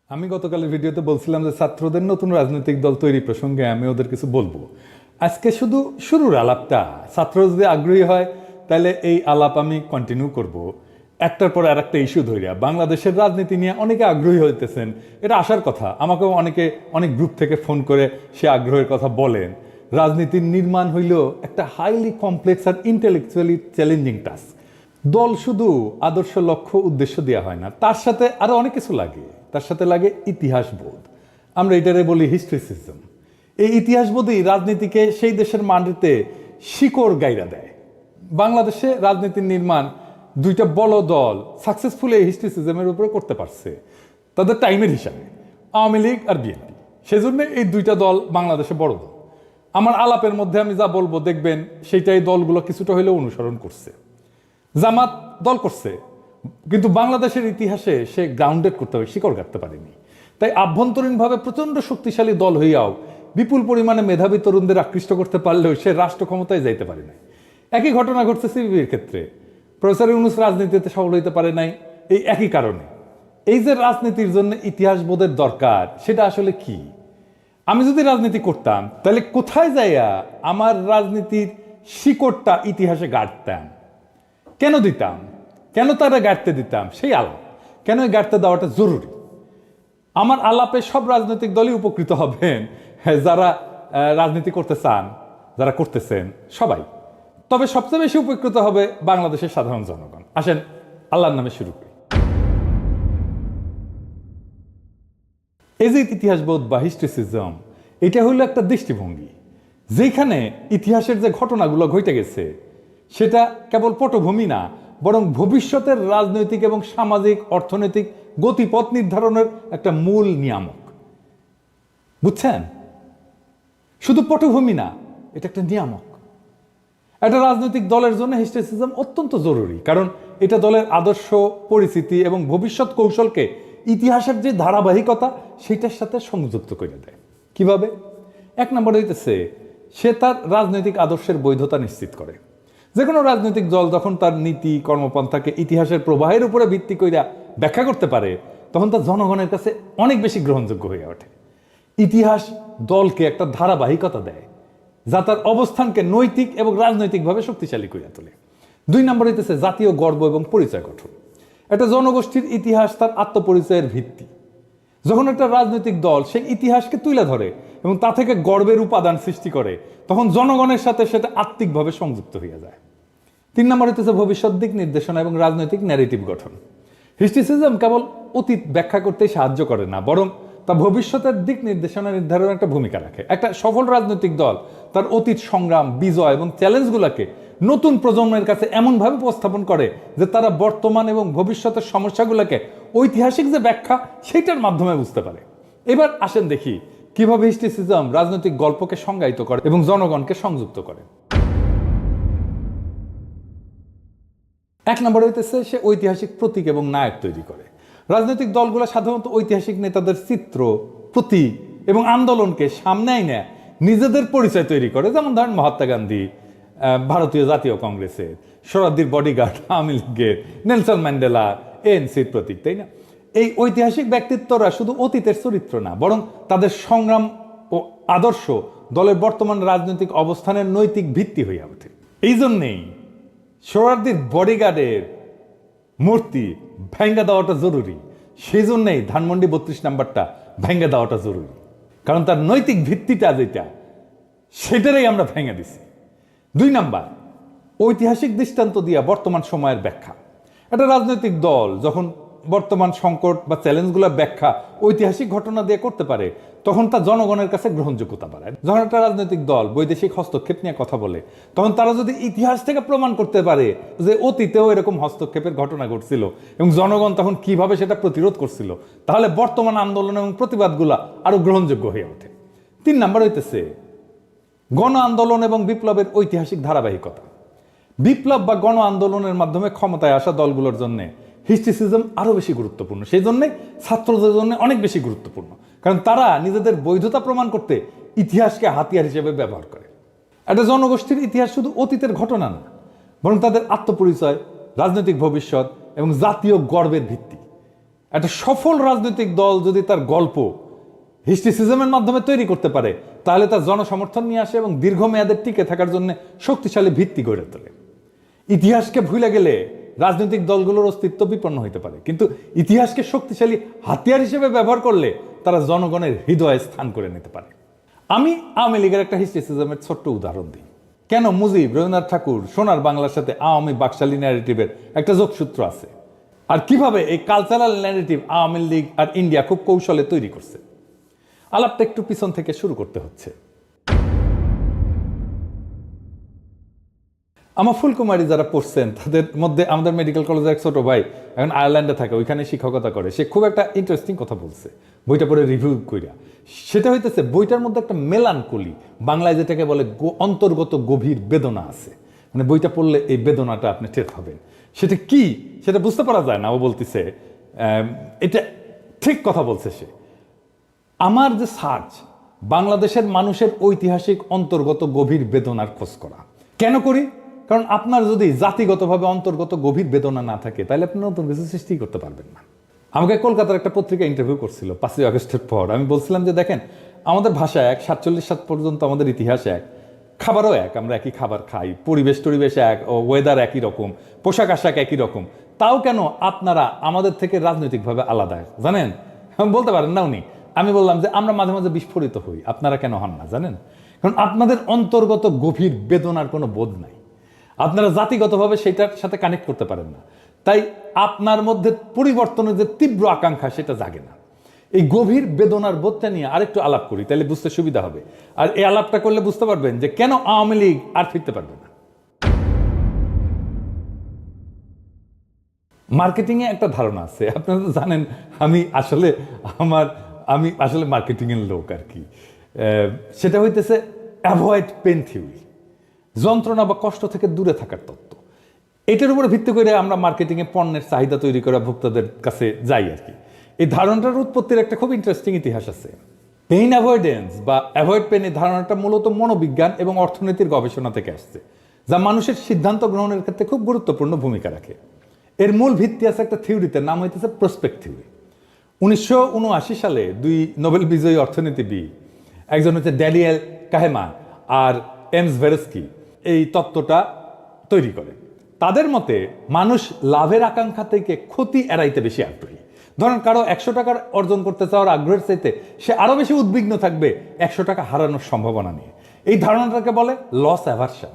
আমি গতকালের ভিডিওতে বলছিলাম যে ছাত্রদের নতুন রাজনৈতিক দল তৈরি প্রসঙ্গে আমি ওদের কিছু বলবো। আজকে শুধু শুরুর আলাপটা, ছাত্র যদি আগ্রহী হয় তাহলে এই আলাপ আমি কন্টিনিউ করব। একটার পর আর একটা ইস্যু ধরিয়া বাংলাদেশের রাজনীতি নিয়ে অনেকে আগ্রহী হইতেছেন, এটা আসার কথা। আমাকেও অনেক গ্রুপ থেকে ফোন করে সে আগ্রহের কথা বলেন। রাজনীতির নির্মাণ হইল একটা হাইলি কমপ্লেক্স আর ইন্টেলেকচুয়ালি চ্যালেঞ্জিং টাস্ক। দল শুধু আদর্শ লক্ষ্য উদ্দেশ্য দেওয়া হয় না, তার সাথে আরো অনেক কিছু লাগে। তার সাথে লাগে ইতিহাস বোধ, আমরা এটারে বলি হিস্ট্রিসিজম। এই ইতিহাস বোধই রাজনীতিকে সেই দেশের মাটিতে শিকড় গাইরা দেয়। বাংলাদেশে রাজনীতির নির্মাণ দুইটা বড় দল সাকসেসফুল এই হিস্ট্রিসিজমের উপরে করতে পারছে তাদের টাইমের হিসাবে, আওয়ামী লীগ আর বিএনপি। সেজন্য এই দুইটা দল বাংলাদেশে বড় দল। আমার আলাপের মধ্যে আমি যা বলবো দেখবেন সেইটাই দলগুলো কিছুটা হলেও অনুসরণ করছে। জামাত দল করছে, কিন্তু বাংলাদেশের ইতিহাসে সে গ্রাউন্ডেড করতে হবে, শিকড় কাটতে পারেনি। তাই আভ্যন্তরীণভাবে প্রচন্ড শক্তিশালী দল হইয়াও বিপুল পরিমাণে মেধাবী তরুণদের আকৃষ্ট করতে পারলেও সে রাষ্ট্র ক্ষমতায় যাইতে পারে নাই। একই ঘটনা ঘটছে সিপিবির ক্ষেত্রে। প্রফেসর ইউনূস রাজনীতিতে সফল হইতে পারে নাই এই একই কারণে। এই যে রাজনীতির জন্য ইতিহাস বোধের দরকার, সেটা আসলে কি? আমি যদি রাজনীতি করতাম তাহলে কোথায় যাইয়া আমার রাজনীতির শিকড়টা ইতিহাসে গাড়তাম, কেন দিতাম, কেন তারা গাড়তে দিতাম, সেই আলাপ কেন এই গাড়তে দেওয়াটা জরুরি। আমার আলাপে সব রাজনৈতিক দলই উপকৃত হবেন, যারা রাজনীতি করতে চান, যারা করতেছেন সবাই। তবে সবচেয়ে বেশি উপকৃত হবে বাংলাদেশের সাধারণ জনগণ। আসেন আল্লাহর নামে শুরু করি। এই যে ইতিহাসবোধ বা হিস্ট্রিসিজম, এটা হইল একটা দৃষ্টিভঙ্গি যেখানে ইতিহাসের যে ঘটনাগুলো ঘটে গেছে সেটা কেবল পটভূমি না, বরং ভবিষ্যতের রাজনৈতিক এবং সামাজিক অর্থনৈতিক গতিপথ নির্ধারণের একটা মূল নিয়ামক। বুঝছেন? শুধু পটভূমি না, এটা একটা নিয়ামক। একটা রাজনৈতিক দলের জন্য হিস্ট্রিসিজম অত্যন্ত জরুরি, কারণ এটা দলের আদর্শ, পরিস্থিতি এবং ভবিষ্যৎ কৌশলকে ইতিহাসের যে ধারাবাহিকতা সেটার সাথে সংযুক্ত করে দেয়। কিভাবে? এক নম্বরে হইতেছে সে তার রাজনৈতিক আদর্শের বৈধতা নিশ্চিত করে। যে কোনো রাজনৈতিক দল যখন তার নীতি কর্মপন্থাকে ইতিহাসের প্রবাহের উপরে ভিত্তি কইরা ব্যাখ্যা করতে পারে, তখন তার জনগণের কাছে অনেক বেশি গ্রহণযোগ্য হয়ে ওঠে। ইতিহাস দলকে একটা ধারাবাহিকতা দেয় যা তার অবস্থানকে নৈতিক এবং রাজনৈতিকভাবে শক্তিশালী করিয়া তোলে। দুই নম্বর হইতেছে জাতীয় গর্ব এবং পরিচয় গঠন। একটা জনগোষ্ঠীর ইতিহাস তার আত্মপরিচয়ের ভিত্তি। যখন একটা রাজনৈতিক দল সেই ইতিহাসকে তুলে ধরে এবং তা থেকে গর্বের উপাদান সৃষ্টি করে, তখন জনগণের সাথে সেটা আত্মিকভাবে সংযুক্ত হয়ে যায়। তিন নম্বর হইতেছে ভবিষ্যৎ দিক নির্দেশনা এবং রাজনৈতিক ন্যারেটিভ গঠন। হিস্ট্রিসিজম কেবল অতীত ব্যাখ্যা করতে সাহায্য করে না, বরং তা ভবিষ্যতের দিক নির্দেশনা নির্ধারণের একটা ভূমিকা রাখে। একটা সফল রাজনৈতিক দল তার অতীত সংগ্রাম, বিজয় এবং চ্যালেঞ্জগুলোকে নতুন প্রজন্মের কাছে এমনভাবে উপস্থাপন করে যে তারা বর্তমান এবং ভবিষ্যতের সমস্যাগুলোকে ঐতিহাসিক যে ব্যাখ্যা সেইটার মাধ্যমে বুঝতে পারে। এবার আসেন দেখি কিভাবে হিস্ট্রিসিজম রাজনৈতিক গল্পকে সংজ্ঞায়িত করে এবং জনগণকে সংযুক্ত করে। এক নম্বর হইতেছে সে ঐতিহাসিক প্রতীক এবং নায়ক তৈরি করে। রাজনৈতিক দলগুলো সাধারণত ঐতিহাসিক নেতাদের চিত্র, প্রতীক এবং আন্দোলনকে সামনে এনে নিজেদের পরিচয় তৈরি করে। যেমন ধরেন মহাত্মা গান্ধী ভারতীয় জাতীয় কংগ্রেসের, শরদ্দির বডিগার্ড আওয়ামী লীগের, নেলসন ম্যান্ডেলা এএনসির প্রতীক, তাই না? এই ঐতিহাসিক ব্যক্তিত্বরা শুধু অতীতের চরিত্র না, বরং তাদের সংগ্রাম ও আদর্শ দলের বর্তমান রাজনৈতিক অবস্থানের নৈতিক ভিত্তি হইয়া ওঠে। এই জন্যেই শরদ্দির বডিগার্ডের মূর্তি ভেঙ্গে দেওয়াটা জরুরি। সেই জন্যেই ধানমন্ডি 32 নাম্বারটা ভেঙ্গে দেওয়াটা জরুরি, কারণ তার নৈতিক ভিত্তিটা যেটা সেটারই আমরা ভেঙে দিছি। দুই নাম্বার, ঐতিহাসিক দৃষ্টান্ত দিয়া বর্তমান সময়ের ব্যাখ্যা। একটা রাজনৈতিক দল যখন বর্তমান সংকট বা চ্যালেঞ্জগুলোর ব্যাখ্যা ঐতিহাসিক ঘটনা দিয়ে করতে পারে, তখন তা জনগণের কাছে গ্রহণযোগ্যতা বাড়ায়। যখন একটা রাজনৈতিক দল বৈদেশিক হস্তক্ষেপ নিয়ে কথা বলে, তখন তারা যদি ইতিহাস থেকে প্রমাণ করতে পারে যে অতীতেও এরকম হস্তক্ষেপের ঘটনা ঘটছিল এবং জনগণ তখন কিভাবে সেটা প্রতিরোধ করছিল, তাহলে বর্তমান আন্দোলন এবং প্রতিবাদগুলো আরো গ্রহণযোগ্য হয়ে ওঠে। তিন নাম্বার হইতেছে গণ আন্দোলন এবং বিপ্লবের ঐতিহাসিক ধারাবাহিকতা। বিপ্লব বা গণ আন্দোলনের মাধ্যমে ক্ষমতায় আসা দলগুলোর জন্য হিস্ট্রিসিজম আরো বেশি গুরুত্বপূর্ণ। সেই জন্য ছাত্রদের জন্য অনেক বেশি গুরুত্বপূর্ণ, কারণ তারা নিজেদের বৈধতা প্রমাণ করতে ইতিহাসকে হাতিয়ার হিসেবে ব্যবহার করে। একটা জনগোষ্ঠীর ইতিহাস শুধু অতীতের ঘটনা না, বরং তাদের আত্মপরিচয়, রাজনৈতিক ভবিষ্যৎ এবং জাতীয় গর্বের ভিত্তি। একটা সফল রাজনৈতিক দল যদি তার গল্প হিস্ট্রিসিজমের মাধ্যমে তৈরি করতে পারে, তাহলে তার জনসমর্থন নিয়ে আসে এবং দীর্ঘমেয়াদে টিকে থাকার জন্য শক্তিশালী ভিত্তি গড়ে তোলে। ইতিহাসকে ভুলে গেলে রাজনৈতিক দলগুলোর অস্তিত্ব বিপন্ন হইতে পারে, কিন্তু ইতিহাসকে শক্তিশালী হাতিয়ার হিসেবে ব্যবহার করলে তারা জনগণের হৃদয়ে স্থান করে নিতে পারে। আমি আওয়ামী লীগের একটা হিস্ট্রিসিজমের ছোট্ট উদাহরণ দিই। কেন মুজিব, রবীন্দ্রনাথ ঠাকুর, সোনার বাংলার সাথে আওয়ামী বাকশালী ন্যারেটিভের একটা যোগসূত্র আছে, আর কিভাবে এই কালচারাল ন্যারেটিভ আওয়ামী লীগ আর ইন্ডিয়া খুব কৌশলে তৈরি করছে। আলাপটা একটু পিছন থেকে শুরু করতে হচ্ছে। আমার ফুলকুমারী যারা পড়ছেন তাদের মধ্যে আমাদের মেডিকেল কলেজের এক ছোট ভাই এখন আয়ারল্যান্ডে থাকে, ওইখানে শিক্ষকতা করে। সে খুব একটা ইন্টারেস্টিং কথা বলছে বইটা পড়ে রিভিউ কইরা। সেটা হইতেছে বইটার মধ্যে একটা মেলানকলি, বাংলায় যেটাকে বলে অন্তর্গত গভীর বেদনা আছে। মানে বইটা পড়লে এই বেদনাটা আপনি টের পাবেন। সেটা কি সেটা বুঝতে পারা যায় না। ও বলতেছে এটা ঠিক কথা বলছে সে। আমার যে সার্চ, বাংলাদেশের মানুষের ঐতিহাসিক অন্তর্গত গভীর বেদনার খোঁজ করা। কেন করি? কারণ আপনার যদি জাতিগতভাবে অন্তর্গত গভীর বেদনা না থাকে, তাহলে আপনি নতুন কিছু সৃষ্টি করতে পারবেন না। আমাকে কলকাতার একটা পত্রিকা ইন্টারভিউ করছিল 5ই আগস্টের পর। আমি বলছিলাম যে দেখেন, আমাদের ভাষা এক, 47 সাল পর্যন্ত আমাদের ইতিহাস এক, খাবারও এক, আমরা একই খাবার খাই, পরিবেশ এক, ওয়েদার একই রকম, পোশাক আশাক একই রকম, তাও কেন আপনারা আমাদের থেকে রাজনৈতিকভাবে আলাদা জানেন? বলতে পারেন না উনি। আমি বললাম যে আমরা মাঝে মাঝে বিস্ফোরিত হই, আপনারা কেন হন না জানেন? কারণ আপনাদের অন্তর্গত গভীর বেদনার কোনো বোধ নাই, আপনারা জাতিগতভাবে সেটার সাথে কানেক্ট করতে পারেন না, তাই আপনার মধ্যে পরিবর্তনের যে তীব্র আকাঙ্ক্ষা সেটা জাগে না। এই গভীর বেদনার বোধটা নিয়ে আরেকটু আলাপ করি, তাহলে বুঝতে সুবিধা হবে। আর এই আলাপটা করলে বুঝতে পারবেন যে কেন আওয়ামী লীগ আর ফিরতে পারবে না। মার্কেটিংয়ে একটা ধারণা আছে, আপনারা তো জানেন আমি আসলে মার্কেটিংয়ের লোক আর কি। সেটা হইতেছে অ্যাভয়েড পেন থিওরি, যন্ত্রণা বা কষ্ট থেকে দূরে থাকার তত্ত্ব। এটার উপরে ভিত্তি করে আমরা মার্কেটিংয়ে পণ্যের চাহিদা তৈরি করা ভোক্তাদের কাছে যাই আর কি। এই ধারণাটার উৎপত্তির একটা খুব ইন্টারেস্টিং ইতিহাস আছে। পেইন অ্যাভয়েডেন্স বা অ্যাভয়েড পেন, এই ধারণাটা মূলত মনোবিজ্ঞান এবং অর্থনীতির গবেষণা থেকে আসছে, যা মানুষের সিদ্ধান্ত গ্রহণের ক্ষেত্রে খুব গুরুত্বপূর্ণ ভূমিকা রাখে। এর মূল ভিত্তি আছে একটা থিওরিতে, নাম হইতেছে প্রসপেক্ট থিওরি। 1979 সালে 2 নোবেল বিজয়ী অর্থনীতিবিদ, একজন হচ্ছে ড্যানিয়েল কাহেমান আর এমস ভেরস্কি, এই তত্ত্বটা তৈরি করে। তাদের মতে মানুষ লাভের আকাঙ্ক্ষা থেকে ক্ষতি এড়াইতে বেশি আগ্রহী। ধরেন কারো 100 টাকার অর্জন করতে চাওয়ার আগ্রহের চাইতে সে আরো বেশি উদ্বিগ্ন থাকবে 100 টাকা হারানোর সম্ভাবনা নিয়ে। এই ধারণাটাকে বলে লস অ্যাভারশন,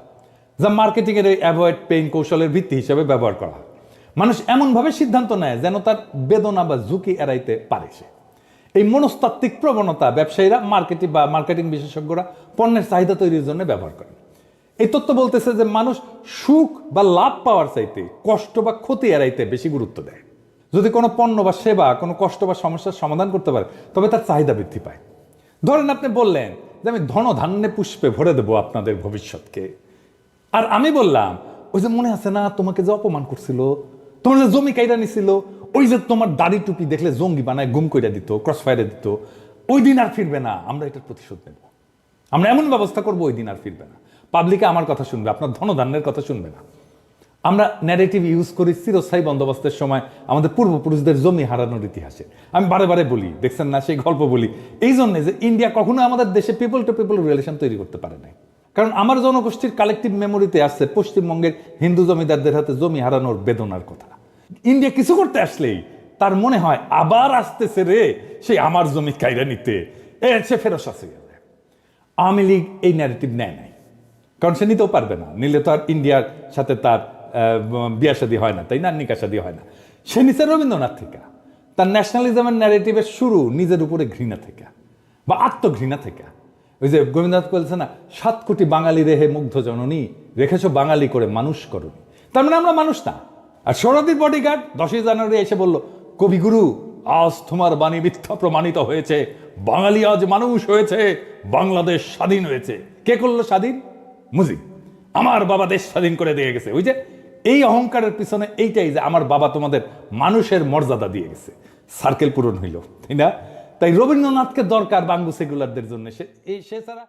যা মার্কেটিং এর এই অ্যাভয়েড পেইন কৌশলের ভিত্তি হিসেবে ব্যবহার করা হয়। মানুষ এমনভাবে সিদ্ধান্ত নেয় যেন তার বেদনা বা ঝুঁকি এড়াইতে পারে সে। এই মনস্তাত্ত্বিক প্রবণতা ব্যবসায়ীরা, মার্কেটিং বিশেষজ্ঞরা পণ্যের চাহিদা তৈরির জন্য ব্যবহার করেন। এই তত্ত্ব বলতেছে যে মানুষ সুখ বা লাভ পাওয়ার চাইতে কষ্ট বা ক্ষতি এড়াইতে বেশি গুরুত্ব দেয়। যদি কোনো পণ্য বা সেবা কোনো কষ্ট বা সমস্যার সমাধান করতে পারে, তবে তার চাহিদা বৃদ্ধি পায়। ধরেন আপনি বললেন যে আমি ধনধান্যে পুষ্পে ভরে দেবো আপনাদের ভবিষ্যৎকে, আর আমি বললাম ওই যে মনে আছে না তোমাকে যে অপমান করছিল, তোমার যে জমি কাইরা নিছিল, ওই যে তোমার দাড়ি টুপি দেখলে জঙ্গি বানায় গুম কইরা দিত, ক্রস ফায়ারে দিত, ওই দিন আর ফিরবে না, আমরা এটার প্রতিশোধ নেব, আমরা এমন ব্যবস্থা করবো ওই দিন আর ফিরবে না। পাবলিকে আমার কথা শুনবে, আপনার ধনধান্যের কথা শুনবে না। আমরা ন্যারেটিভ ইউজ করি চিরস্থায়ী বন্দোবস্তের সময় আমাদের পূর্বপুরুষদের জমি হারানোর ইতিহাসে। আমি বারে বারে বলি, দেখছেন না সেই গল্প বলি, এই জন্যে যে ইন্ডিয়া কখনো আমাদের দেশে পিপল টু পিপল রিলেশন তৈরি করতে পারে নাই। কারণ আমার জনগোষ্ঠীর কালেকটিভ মেমোরিতে আসছে পশ্চিমবঙ্গের হিন্দু জমিদারদের হাতে জমি হারানোর বেদনার কথা। ইন্ডিয়া কিছু করতে আসলেই তার মনে হয় আবার আসতেছে রে সেই আমার জমি কাইরা নিতে, সে ফেরত আসে গেল। আওয়ামী লীগ এই ন্যারেটিভ নেয় নাই, কারণ সে নিতেও পারবে না, নিলে তো আর ইন্ডিয়ার সাথে তার বিয়া শাদী হয় না, তাই না, নিকা শাদী হয় না। সে নিচে রবীন্দ্রনাথ থেকে, তার ন্যাশনালিজমের ন্যারেটিভের শুরু নিজের উপরে ঘৃণা থেকে বা আত্মঘৃণা থেকে। ওই যে গোবিন্দনাথ বলছে না, 7 কোটি বাঙালি রেহে মুগ্ধ জননী, রেখেছো বাঙালি করে মানুষ করনি। তার মানে আমরা মানুষ না। আর সৌরদীর বডিগার্ড 10ই জানুয়ারি এসে বলল, কবিগুরু আজ তোমার বাণী মিথ্যা প্রমাণিত হয়েছে, বাঙালি আজ মানুষ হয়েছে, বাংলাদেশ স্বাধীন হয়েছে। কে করলো স্বাধীন? মুজিব। আমার বাবা দেশ স্বাধীন করে দিয়ে গেছে। ওই যে এই অহংকারের পিছনে এইটাই যে আমার বাবা তোমাদের মানুষের মর্যাদা দিয়ে গেছে, সার্কেল পূরণ হইল, তাই না? তাই রবীন্দ্রনাথকে দরকার বাঙ্গু সেকুলারদের জন্য, সে ছাড়া